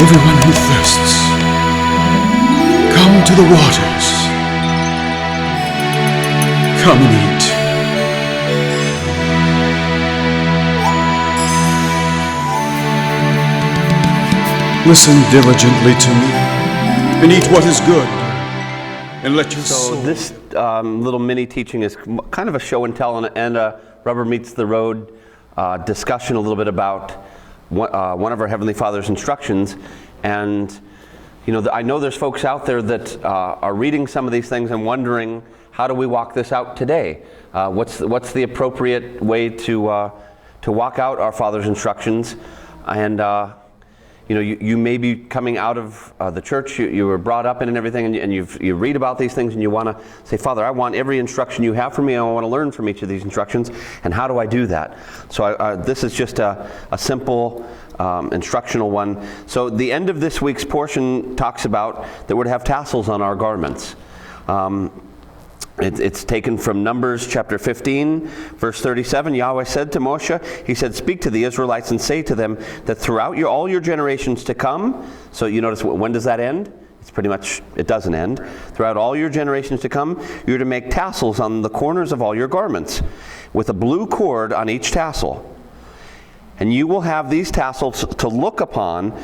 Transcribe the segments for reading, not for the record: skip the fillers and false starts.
Everyone who thirsts, come to the waters. Come and eat. Listen diligently to me, and eat what is good, and let your soul... So this little mini teaching is kind of a show and tell and a rubber meets the road discussion a little bit about one of our Heavenly Father's instructions. And you know, I know there's folks out there that are reading some of these things and wondering, how do we walk this out today? What's the appropriate way to walk out our Father's instructions? And you know, you may be coming out of the church you were brought up in and everything, and you read about these things and you want to say, Father, I want every instruction you have for me. I want to learn from each of these instructions, and how do I do that? So this is just a simple instructional one. So the end of this week's portion talks about that we're to have tassels on our garments. It's taken from Numbers chapter 15, verse 37. Yahweh said to Moshe, he said, speak to the Israelites and say to them that throughout all your generations to come, so you notice, when does that end? It's pretty much, it doesn't end. Throughout all your generations to come, you're to make tassels on the corners of all your garments, with a blue cord on each tassel. And you will have these tassels to look upon,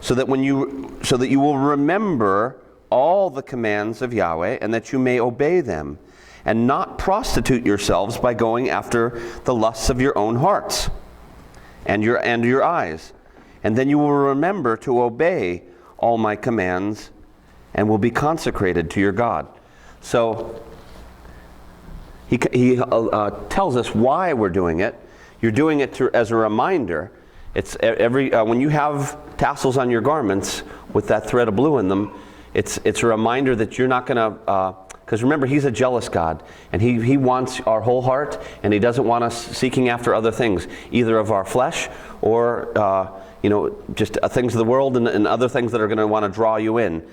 so that you will remember all the commands of Yahweh, and that you may obey them, and not prostitute yourselves by going after the lusts of your own hearts and your eyes. And then you will remember to obey all my commands, and will be consecrated to your God. So he tells us why we're doing it. You're doing it as a reminder. It's when you have tassels on your garments with that thread of blue in them, it's a reminder that you're not going to, because remember, he's a jealous God, and he wants our whole heart, and he doesn't want us seeking after other things, either of our flesh or you know, just things of the world and other things that are going to want to draw you in.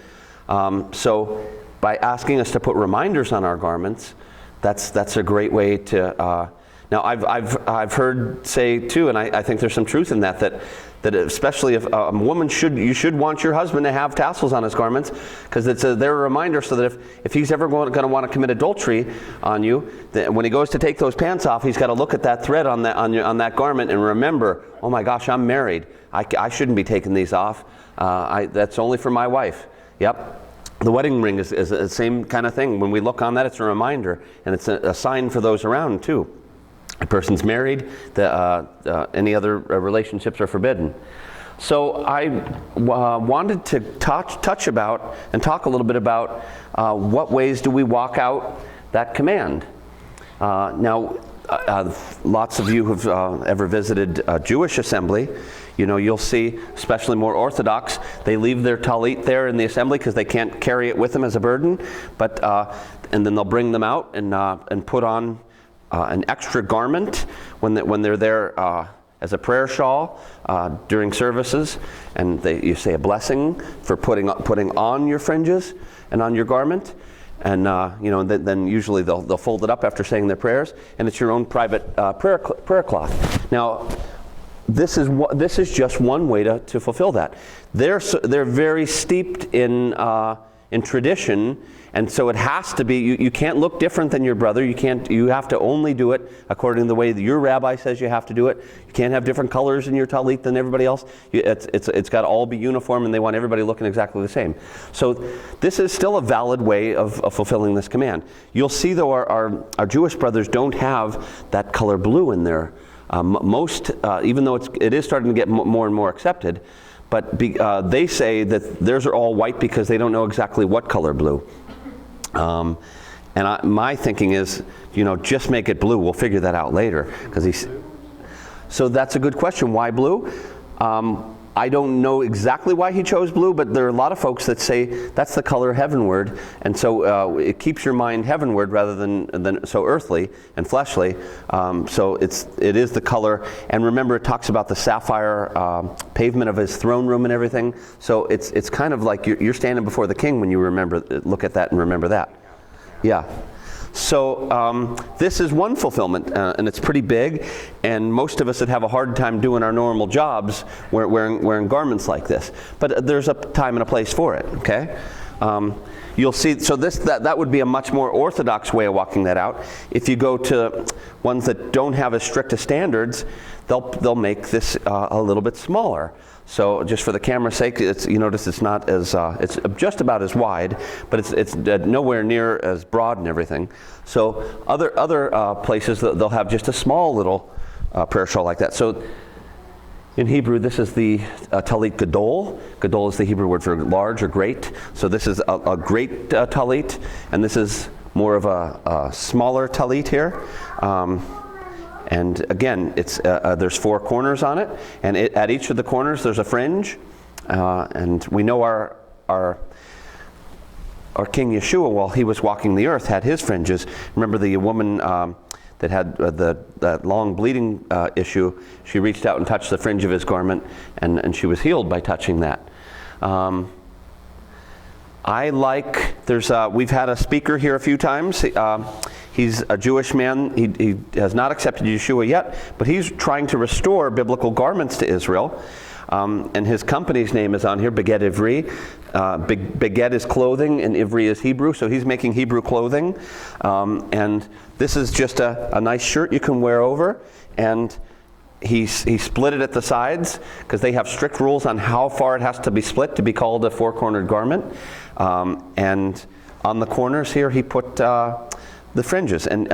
So by asking us to put reminders on our garments, that's a great way to. Now I've heard say too, and I think there's some truth in that especially if a woman you should want your husband to have tassels on his garments, because they're a reminder, so that if he's ever going to want to commit adultery on you, that when he goes to take those pants off, he's got to look at that thread on that garment and remember, oh my gosh, I'm married. I shouldn't be taking these off. That's only for my wife. Yep. The wedding ring is the same kind of thing. When we look on that, it's a reminder, and it's a sign for those around too. A person's married, any other relationships are forbidden. So I wanted to touch about and talk a little bit about what ways do we walk out that command. Now, lots of you who've ever visited a Jewish assembly, you know, you'll see, especially more Orthodox, they leave their talit there in the assembly because they can't carry it with them as a burden. But and then they'll bring them out and put on an extra garment when they're there as a prayer shawl during services, and you say a blessing for putting on your fringes and on your garment, and you know, then usually they'll fold it up after saying their prayers, and it's your own private prayer cloth. Now, this is just one way to fulfill that. They're very steeped in tradition. And so it has to be, you can't look different than your brother. You have to only do it according to the way that your rabbi says you have to do it. You can't have different colors in your talit than everybody else. It's got to all be uniform, and they want everybody looking exactly the same. So this is still a valid way of fulfilling this command. You'll see, though, our Jewish brothers don't have that color blue in there. Most, even though it is starting to get more and more accepted, but they say that theirs are all white because they don't know exactly what color blue. My thinking is, you know, just make it blue. We'll figure that out later. So that's a good question. Why blue? I don't know exactly why he chose blue, but there are a lot of folks that say that's the color heavenward, and so it keeps your mind heavenward rather than so earthly and fleshly. So it is the color, and remember, it talks about the sapphire pavement of his throne room and everything. So it's kind of like you're standing before the king when you look at that and remember that. Yeah. So this is one fulfillment, and it's pretty big, and most of us would have a hard time doing our normal jobs wearing garments like this. But there's a time and a place for it, okay? You'll see, so that would be a much more orthodox way of walking that out. If you go to ones that don't have as strict as standards, they'll make this a little bit smaller. So just for the camera's sake, you notice it's not as, it's just about as wide, but it's nowhere near as broad and everything. So other places, they'll have just a small little prayer shawl like that. So in Hebrew, this is the talit gadol. Gadol is the Hebrew word for large or great. So this is a great talit, and this is more of a smaller talit here. And again, it's there's 4 corners on it, and at each of the corners there's a fringe. And we know our King Yeshua, while he was walking the earth, had his fringes. Remember the woman that had that long bleeding issue? She reached out and touched the fringe of his garment, and she was healed by touching that. We've had a speaker here a few times. He's a Jewish man. He has not accepted Yeshua yet, but he's trying to restore biblical garments to Israel. And his company's name is on here, Beget Ivri. Beget is clothing, and Ivri is Hebrew, so he's making Hebrew clothing. And this is just a nice shirt you can wear over. And he split it at the sides, because they have strict rules on how far it has to be split to be called a 4-cornered garment. And on the corners here, he put the fringes. And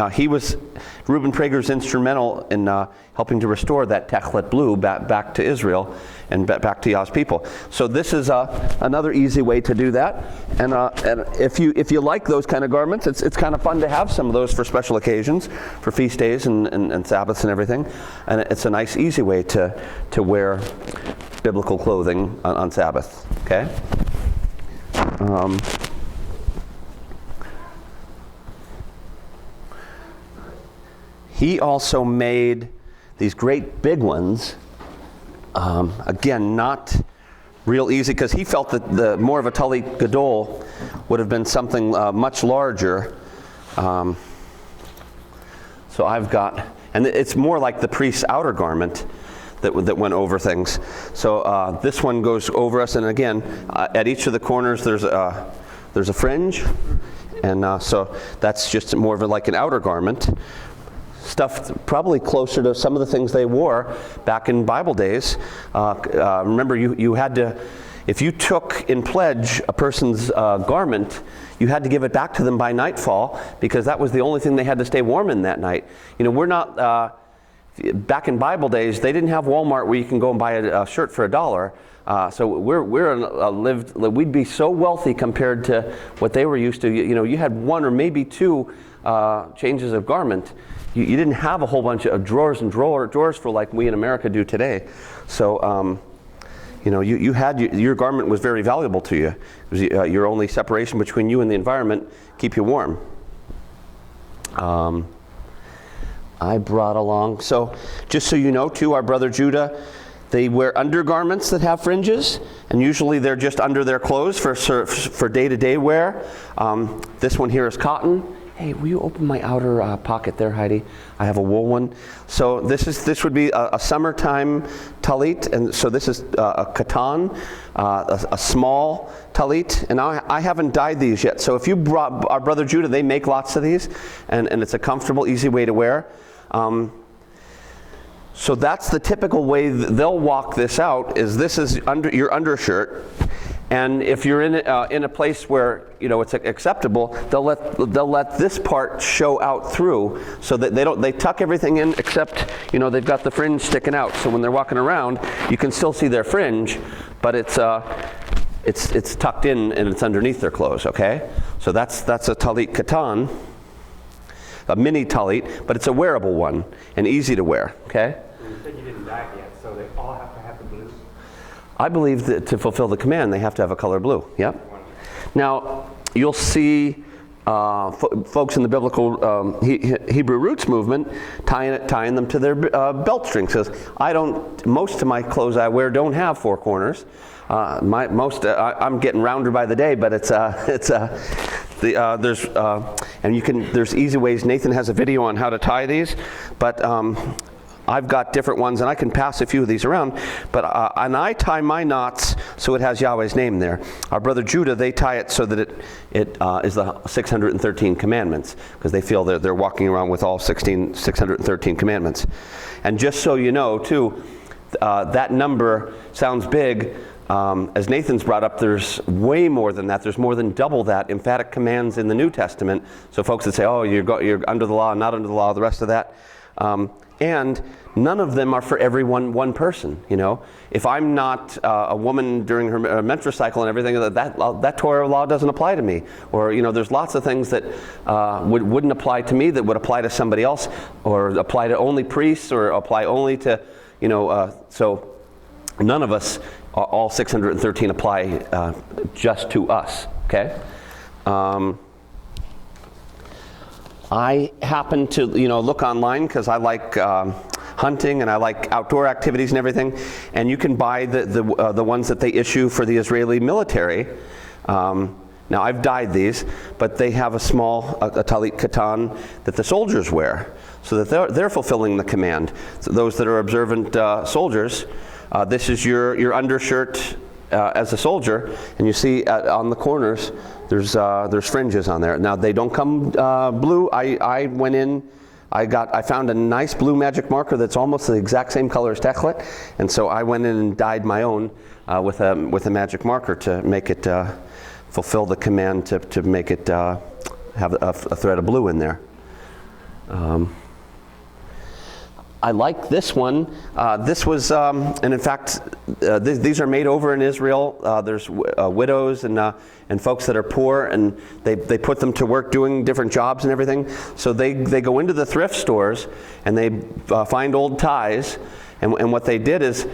Reuben Prager's instrumental in helping to restore that techlet blue back to Israel and back to Yah's people. So this is another easy way to do that. And if you like those kind of garments, it's kind of fun to have some of those for special occasions, for feast days and Sabbaths and everything. And it's a nice, easy way to wear biblical clothing on Sabbath. Okay. He also made these great big ones. Again, not real easy, because he felt that the more of a talit gadol would have been something much larger. So I've got, and it's more like the priest's outer garment that went over things. So this one goes over us, and again, at each of the corners there's a fringe, and so that's just more of like an outer garment. Stuff probably closer to some of the things they wore back in Bible days. Remember, you had to, if you took in pledge a person's garment, you had to give it back to them by nightfall, because that was the only thing they had to stay warm in that night. You know, we're not, back in Bible days, they didn't have Walmart where you can go and buy a shirt for $1. So we'd be so wealthy compared to what they were used to. You know, you had 1 or maybe 2 changes of garment. You didn't have a whole bunch of drawers and drawers for like we in America do today. So, you know, you had your garment was very valuable to you. It was your only separation between you and the environment, keep you warm. I brought along, so just so you know too, our brother Judah, they wear undergarments that have fringes, and usually they're just under their clothes for day-to-day wear. This one here is cotton. Hey, will you open my outer pocket there, Heidi? I have a wool one. So this would be a summertime talit, and so this is a katan, a small talit. And I haven't dyed these yet. So if you brought our brother Judah, they make lots of these, and it's a comfortable, easy way to wear. So that's the typical way they'll walk this out. This is your undershirt. And if you're in a place where it's acceptable, they'll let this part show out through, so that they tuck everything in except they've got the fringe sticking out. So when they're walking around, you can still see their fringe, but it's tucked in and it's underneath their clothes. Okay, so that's a talit katan, a mini talit, but it's a wearable one and easy to wear. Okay. You said you didn't dye it yet, so they all have to have the blue. I believe that to fulfill the command, they have to have a color blue. Yep. Now, you'll see folks in the biblical Hebrew roots movement tying them to their belt strings. Says, most of my clothes I wear don't have 4 corners. I'm getting rounder by the day, but it's There's easy ways. Nathan has a video on how to tie these, but I've got different ones, and I can pass a few of these around. But and I tie my knots so it has Yahweh's name there. Our brother Judah, they tie it so that it is the 613 commandments, because they feel that they're walking around with all 613 commandments. And just so you know, too, that number sounds big. As Nathan's brought up, there's way more than that. There's more than double that emphatic commands in the New Testament. So folks that say, oh, you're under the law, not under the law, the rest of that. And none of them are for every one person, you know. If I'm not a woman during her menstrual cycle and everything, that Torah law doesn't apply to me. Or, you know, there's lots of things that wouldn't apply to me that would apply to somebody else, or apply to only priests, or apply only to, you know, so none of us, all 613 apply just to us, okay? I happen to, you know, look online because I like hunting and I like outdoor activities and everything. And you can buy the ones that they issue for the Israeli military. Now I've dyed these, but they have a small talit katan that the soldiers wear, so that they're fulfilling the command. So those that are observant soldiers, this is your undershirt as a soldier, and you see on the corners there's fringes on there. Now they don't come blue. I went in, I found a nice blue magic marker that's almost the exact same color as Techlet, and so I went in and dyed my own with a magic marker to make it fulfill the command to make it have a thread of blue in there. I like this one. This was, and in fact, these are made over in Israel. There's widows and folks that are poor, and they put them to work doing different jobs and everything. So they go into the thrift stores and they find old ties. And what they did is,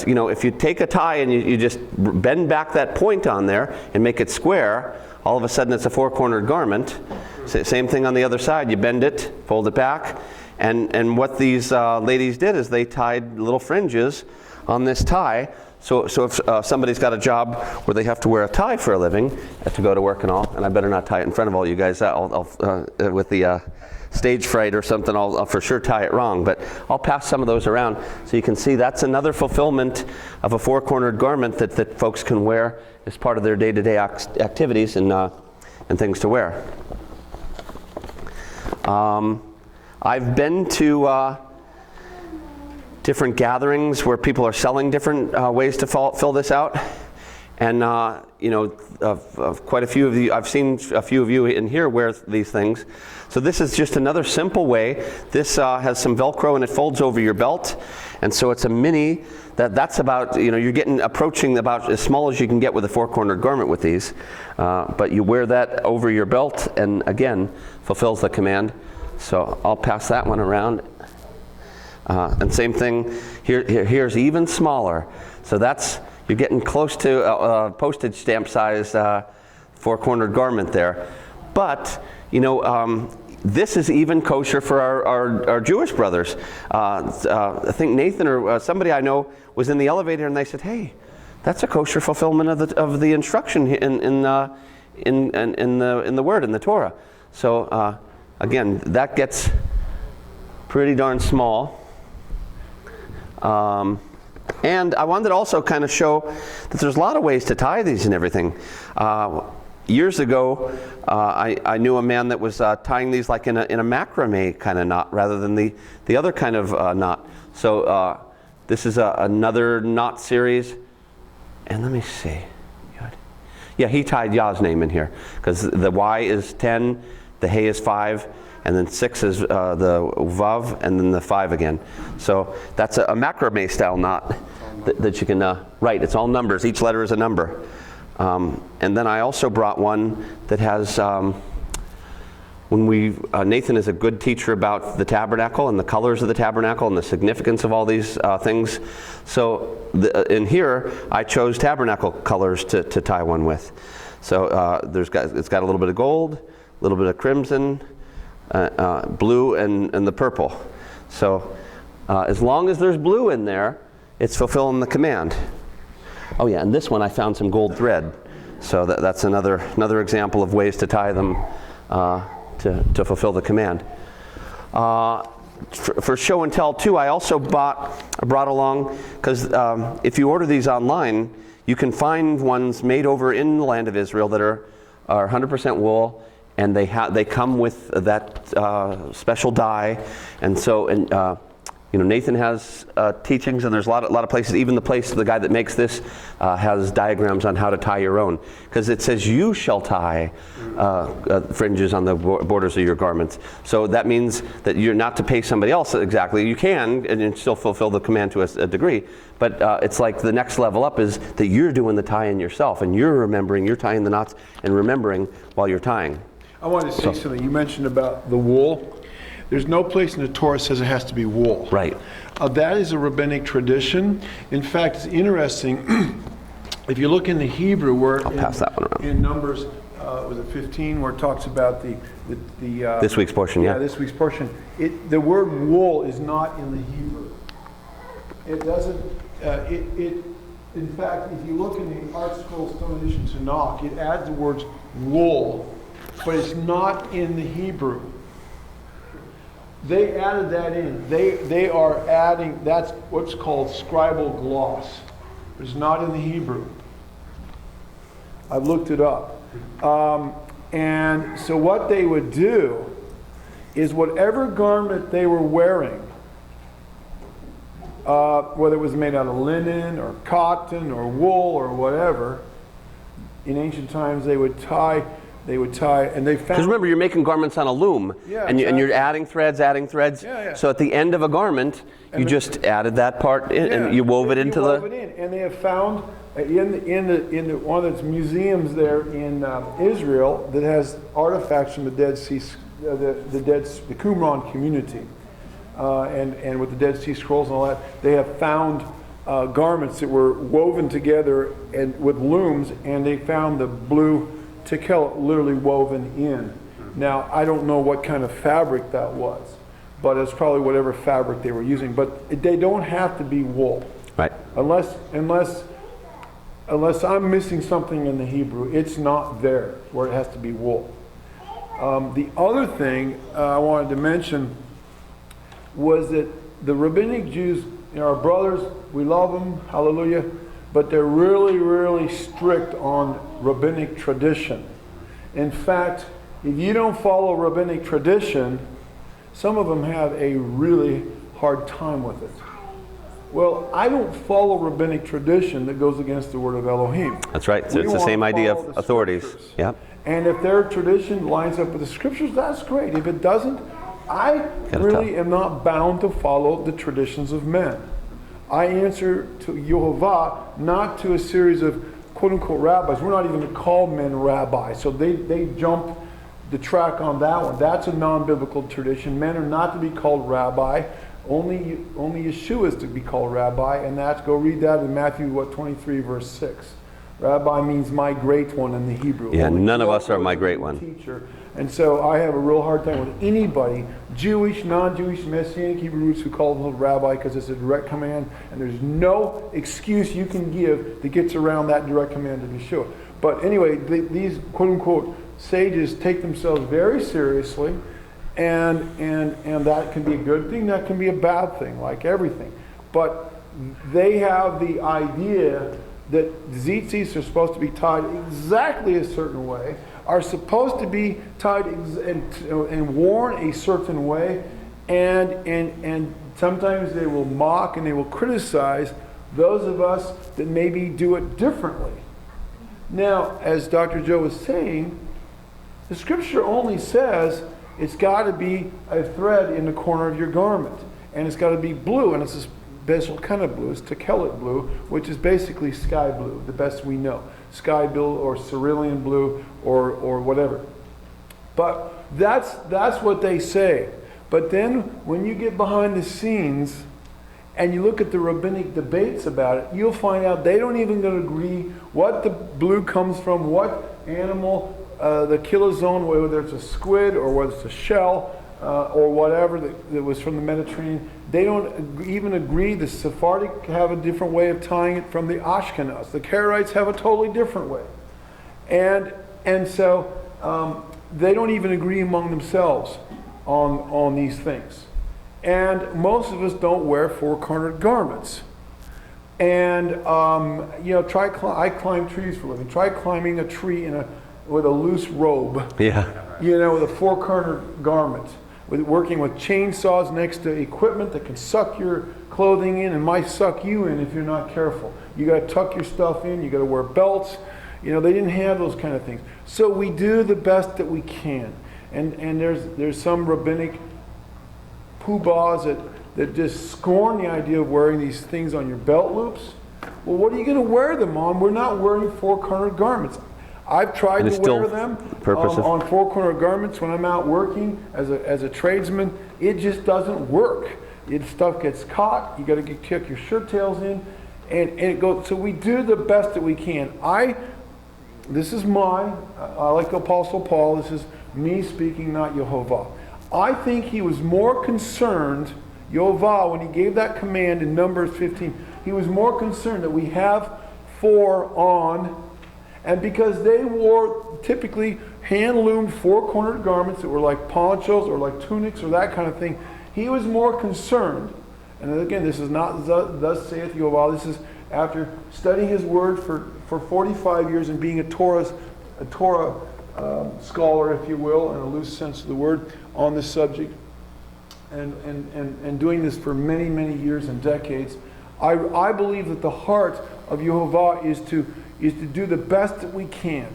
you know, if you take a tie and you just bend back that point on there and make it square, all of a sudden it's a four-cornered garment. Same thing on the other side. You bend it, fold it back. And what these ladies did is they tied little fringes on this tie. So if somebody's got a job where they have to wear a tie for a living, have to go to work and all, and I better not tie it in front of all you guys. With the stage fright or something, I'll for sure tie it wrong. But I'll pass some of those around so you can see that's another fulfillment of a four-cornered garment that folks can wear as part of their day-to-day activities and things to wear. I've been to different gatherings where people are selling different ways to fill this out, and you know, quite a few of you, I've seen a few of you in here wear these things. So this is just another simple way. This has some Velcro and it folds over your belt, and so it's a mini. That's about, you know, you're approaching about as small as you can get with a four-cornered garment with these, but you wear that over your belt, and again fulfills the command. So I'll pass that one around. And same thing, here's even smaller. So you're getting close to a postage stamp size four-cornered garment there. But, you know, this is even kosher for our Jewish brothers. I think Nathan or somebody I know was in the elevator and they said, hey, that's a kosher fulfillment of the instruction in the word, in the Torah. So, again, that gets pretty darn small. And I wanted to also kind of show that there's a lot of ways to tie these and everything. Years ago, I knew a man that was tying these like in a macrame kind of knot rather than the other kind of knot. So this is another knot series. And let me see. Yeah, he tied Yah's name in here because the Y is 10. The Hey is 5, and then 6 is the Vav, and then the 5 again. So that's a macrame style knot that you can write. It's all numbers. Each letter is a number. And then I also brought one that has, Nathan is a good teacher about the tabernacle and the colors of the tabernacle and the significance of all these things. So in here, I chose tabernacle colors to tie one with. So it's got a little bit of gold, a little bit of crimson, blue, and the purple. So as long as there's blue in there, it's fulfilling the command. Oh yeah, and this one I found some gold thread. So that's another example of ways to tie them to fulfill the command. For show and tell too, I also brought along, because if you order these online, you can find ones made over in the land of Israel that are 100% wool, and they come with that special dye, and so Nathan has teachings, and there's a lot of places. Even the guy that makes this has diagrams on how to tie your own, because it says you shall tie fringes on the borders of your garments. So that means that you're not to pay somebody else exactly. You can and still fulfill the command to a degree, but it's like the next level up is that you're doing the tying yourself, and you're tying the knots and remembering while you're tying. I wanted to say something. You mentioned about the wool. There's no place in the Torah that says it has to be wool. Right. That is a rabbinic tradition. In fact, it's interesting. If you look in the Hebrew, where I'll pass that one around. In Numbers, was it 15, where it talks about the this week's portion, yeah. This week's portion. The word wool is not in the Hebrew. It doesn't. In fact, if you look in the Art Scroll Stone Edition Tanakh, it adds the words wool, but it's not in the Hebrew. They added that in. They are adding, that's what's called scribal gloss. It's not in the Hebrew. I've looked it up. And so what they would do is whatever garment they were wearing, whether it was made out of linen or cotton or wool or whatever, in ancient times they would tie, and they found... Because remember, you're making garments on a loom, and you're adding threads. Yeah. So at the end of a garment, you just added that part in, and you wove it into the... And they have found in one of its museums there in Israel that has artifacts from the Dead Sea, the Qumran community, and with the Dead Sea Scrolls and all that, they have found garments that were woven together and with looms, and they found the blue tekel literally woven in. Now, I don't know what kind of fabric that was, but it's probably whatever fabric they were using. But they don't have to be wool, right? Unless I'm missing something in the Hebrew, it's not there where it has to be wool. The other thing I wanted to mention was that the rabbinic Jews, our brothers, we love them, hallelujah, but they're really, really strict on rabbinic tradition. In fact, if you don't follow rabbinic tradition, some of them have a really hard time with it. Well, I don't follow rabbinic tradition that goes against the word of Elohim. That's right. So it's the same idea of authorities. Yeah. And if their tradition lines up with the scriptures, that's great. If it doesn't, I really am not bound to follow the traditions of men. I answer to Yovan, not to a series of quote-unquote rabbis. We're not even to call men rabbis. So they jump the track on that one. That's a non-biblical tradition. Men are not to be called rabbi. Only Yeshua is to be called rabbi, and that's, go read that in Matthew 23, verse 6. Rabbi means my great one in the Hebrew. Yeah, none of us are my great one. Teacher. And so I have a real hard time with anybody, Jewish, non-Jewish, Messianic Hebrew roots, who call themselves rabbi, because it's a direct command, and there's no excuse you can give that gets around that direct command of Yeshua. But anyway, these quote-unquote sages take themselves very seriously, and that can be a good thing, that can be a bad thing, like everything. But they have the idea that tzitzits are supposed to be tied exactly a certain way, are supposed to be tied and worn a certain way, and sometimes they will mock and they will criticize those of us that maybe do it differently. Now, as Dr. Joe was saying, the scripture only says it's got to be a thread in the corner of your garment, and it's got to be blue, and it's a special kind of blue. It's techelet blue, which is basically sky blue, the best we know. Sky blue or cerulean blue or whatever. But that's what they say. But then when you get behind the scenes and you look at the rabbinic debates about it, you'll find out they don't even agree what the blue comes from, what animal, the kilozone, whether it's a squid or whether it's a shell or whatever that was from the Mediterranean. They don't even agree. The Sephardic have a different way of tying it from the Ashkenaz. The Karaites have a totally different way. And so they don't even agree among themselves on these things. And most of us don't wear four-cornered garments. And I climb trees for a living. Try climbing a tree with a loose robe. Yeah. With a four-cornered garment. Working with chainsaws next to equipment that can suck your clothing in and might suck you in if you're not careful. You got to tuck your stuff in. You got to wear belts. They didn't have those kind of things. So we do the best that we can. And there's some rabbinic poobahs that just scorn the idea of wearing these things on your belt loops. Well, what are you going to wear them on? We're not wearing four-cornered garments. I've tried to wear them on four-cornered garments when I'm out working as a tradesman. It just doesn't work. Stuff gets caught. You got to tuck your shirt tails in, and it goes. So we do the best that we can. I like the Apostle Paul. This is me speaking, not Yehovah. I think he was more concerned, Yovan, when he gave that command in Numbers 15, he was more concerned that we have four on. And because they wore typically hand-loomed four-cornered garments that were like ponchos or like tunics or that kind of thing, he was more concerned. And again, this is not thus saith Yovan. This is after studying his word for 45 years and being a Torah scholar, if you will, in a loose sense of the word, on this subject, and doing this for many, many years and decades. I believe that the heart of Yehovah is to do the best that we can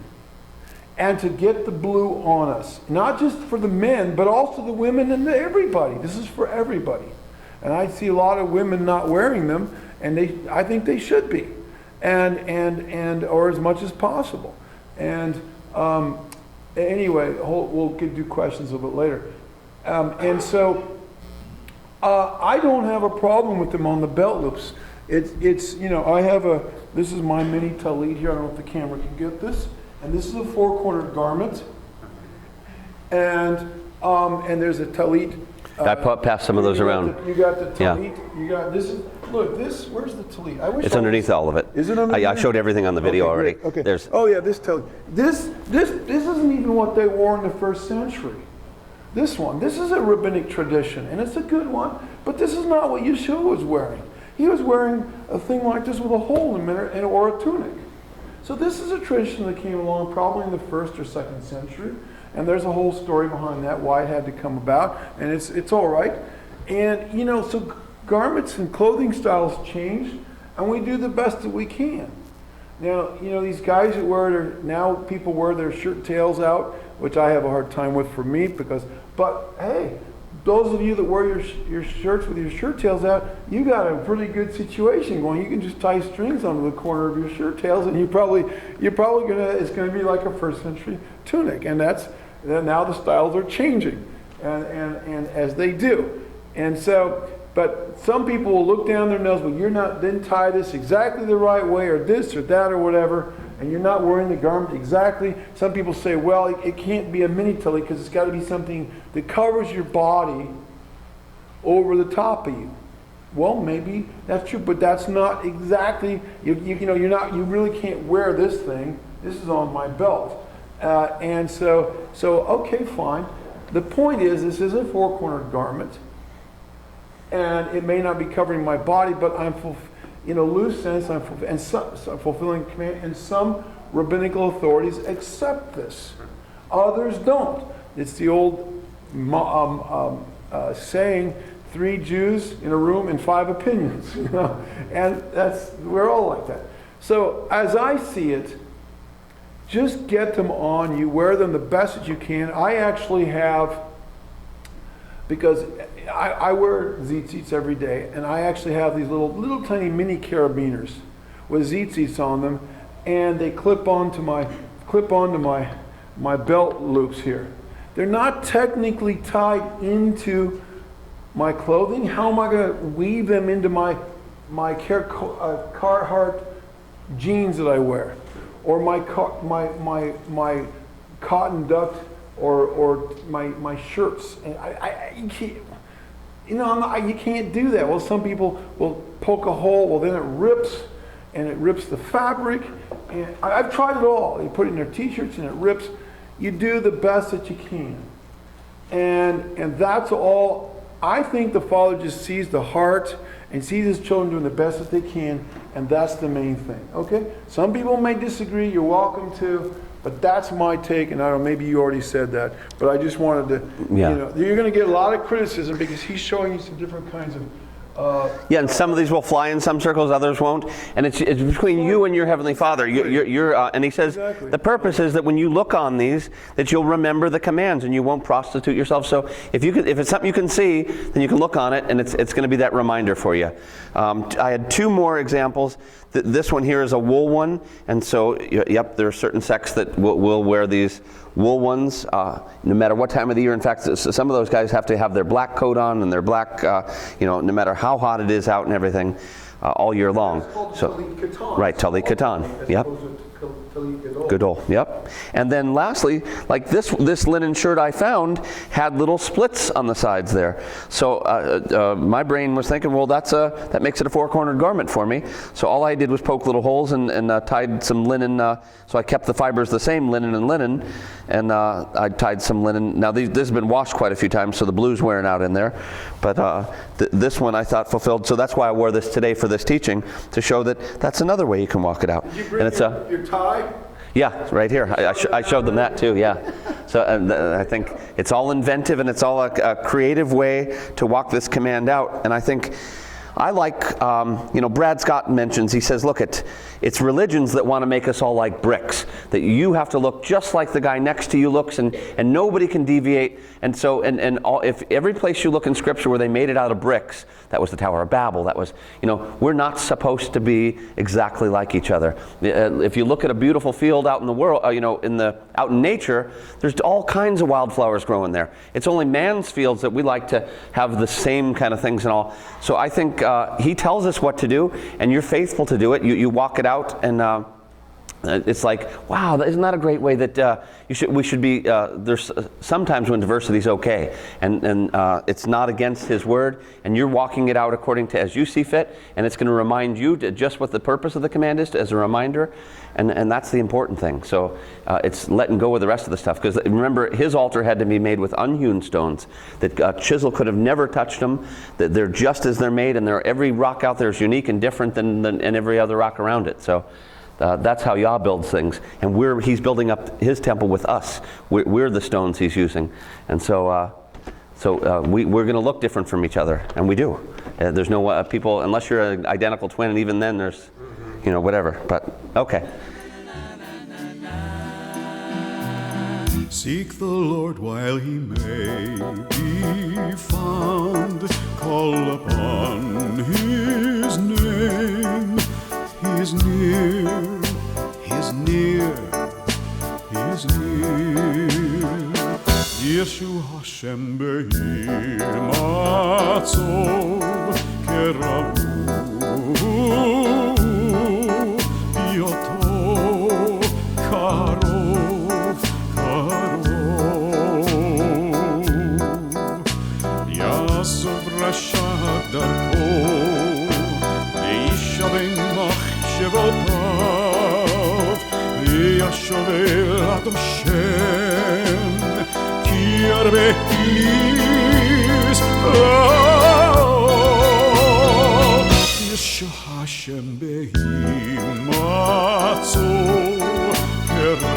and to get the blue on us. Not just for the men, but also the women and everybody. This is for everybody. And I see a lot of women not wearing them, and I think they should be. Or as much as possible. And anyway, we'll do questions a little bit later. I don't have a problem with them on the belt loops. I have this is my mini talit here. I don't know if the camera can get this. And this is a four-cornered garment. And there's a talit. I passed some of those around. You got the talit. Yeah. You got this. Where's the talit? It's underneath all of it. Is it underneath? I showed everything on the video already. Okay. There's. Oh yeah, this talit. This isn't even what they wore in the first century. This is a rabbinic tradition, and it's a good one. But this is not what Yeshua was wearing. He was wearing a thing like this with a hole in it or a tunic. So this is a tradition that came along probably in the 1st or 2nd century. And there's a whole story behind that, why it had to come about. And it's all right. And, so garments and clothing styles change. And we do the best that we can. Now, these guys that people wear their shirt tails out, which I have a hard time with for me but hey, those of you that wear your shirts with your shirt tails out, you got a pretty good situation going. You can just tie strings onto the corner of your shirt tails, and it's gonna be like a 1st century tunic. And now the styles are changing, and as they do. And so, but some people will look down their nose, well, didn't tie this exactly the right way, or this or that or whatever, and you're not wearing the garment exactly. Some people say, well, it can't be a mini talit because it's got to be something that covers your body over the top of you. Well, maybe that's true, but that's not exactly. You really can't wear this thing. This is on my belt, and so okay, fine. The point is, this is a four-cornered garment, and it may not be covering my body, but I'm in a loose sense, I'm fulfilling command, and some rabbinical authorities accept this. Others don't. It's the old saying, 3 Jews in a room and 5 opinions. And we're all like that. So as I see it, just get them on. You wear them the best that you can. I actually have, because I wear Tzitzits every day, and I actually have these little tiny mini carabiners with Tzitzits on them, and they clip onto my belt loops here. They're not technically tied into my clothing. How am I going to weave them into my Carhartt jeans that I wear, or my cotton duck, or my shirts? And you can't. You can't do that. Well, some people will poke a hole. Well, then it rips, and it rips the fabric, And I've tried it all. You put it in their t-shirts and it rips. You do the best that you can. And that's all. I think the Father just sees the heart and sees his children doing the best that they can, and that's the main thing. Okay? Some people may disagree. You're welcome to. But that's my take, and I don't know, maybe you already said that, but I just wanted to, you're going to get a lot of criticism because he's showing you some different kinds of and some of these will fly in some circles, others won't. And it's between you and your Heavenly Father. And he says, the purpose is that when you look on these, that you'll remember the commands and you won't prostitute yourself. So if it's something you can see, then you can look on it, and it's going to be that reminder for you. I had two more examples. This one here is a wool one, and so, there are certain sects that will wear these wool ones no matter what time of the year. In fact, some of those guys have to have their black coat on and their black, no matter how hot it is out and everything, all year long. So, right, Tully Clothing. Yep. Gadol. Yep. And then lastly, like this linen shirt I found had little splits on the sides there. So my brain was thinking, well, that makes it a four-cornered garment for me. So all I did was poke little holes and tied some linen. So I kept the fibers the same, linen and linen, and I tied some linen. Now this has been washed quite a few times, so the blue's wearing out in there. But this one I thought fulfilled. So that's why I wore this today for this teaching, to show that that's another way you can walk it out. Did you bring your tie? Yeah, right here. I showed them that too, yeah. So I think it's all inventive, and it's all a creative way to walk this command out. And I think I like, Brad Scott mentions, he says, look, it's religions that want to make us all like bricks, that you have to look just like the guy next to you looks, and nobody can deviate. And so, if every place you look in Scripture where they made it out of bricks, that was the Tower of Babel, that was, we're not supposed to be exactly like each other. If you look at a beautiful field out in the world, out in nature, there's all kinds of wildflowers growing there. It's only man's fields that we like to have the same kind of things and all. So I think he tells us what to do, and you're faithful to do it. You walk it out, and it's like, wow, isn't that a great way that we should be? There's sometimes when diversity is okay, and it's not against His word, and you're walking it out according to as you see fit, and it's going to remind you just what the purpose of the command is, as a reminder, and that's the important thing. So it's letting go of the rest of the stuff, because remember, His altar had to be made with unhewn stones that chisel could have never touched them. That they're just as they're made, and every rock out there is unique and different than every other rock around it. So. That's how Yah builds things, and He's building up His temple with us. We're the stones He's using, and so we're going to look different from each other, and we do. There's no people, unless you're an identical twin, and even then there's, whatever. But okay. Seek the Lord while He may be found. Call upon His name. He's near, He's near, He's near. Yeshu Hashem Behir Matzov Kerabu Yoto Karov, Karov Yasov Rasha Darko Meishavim Shevotav Yashovel Ad Hashem Ki Arbe Is Yeshu Hashem Behim Matzo Kerahu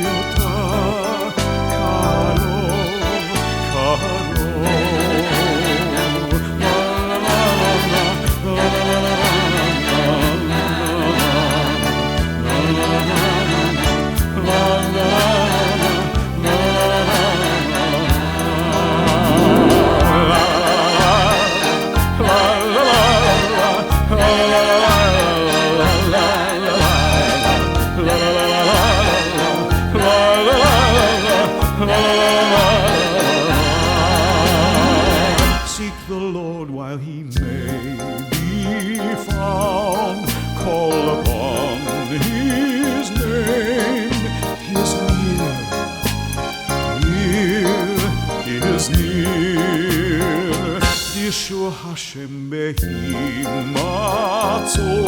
Yota Karov, Karov la la la la zu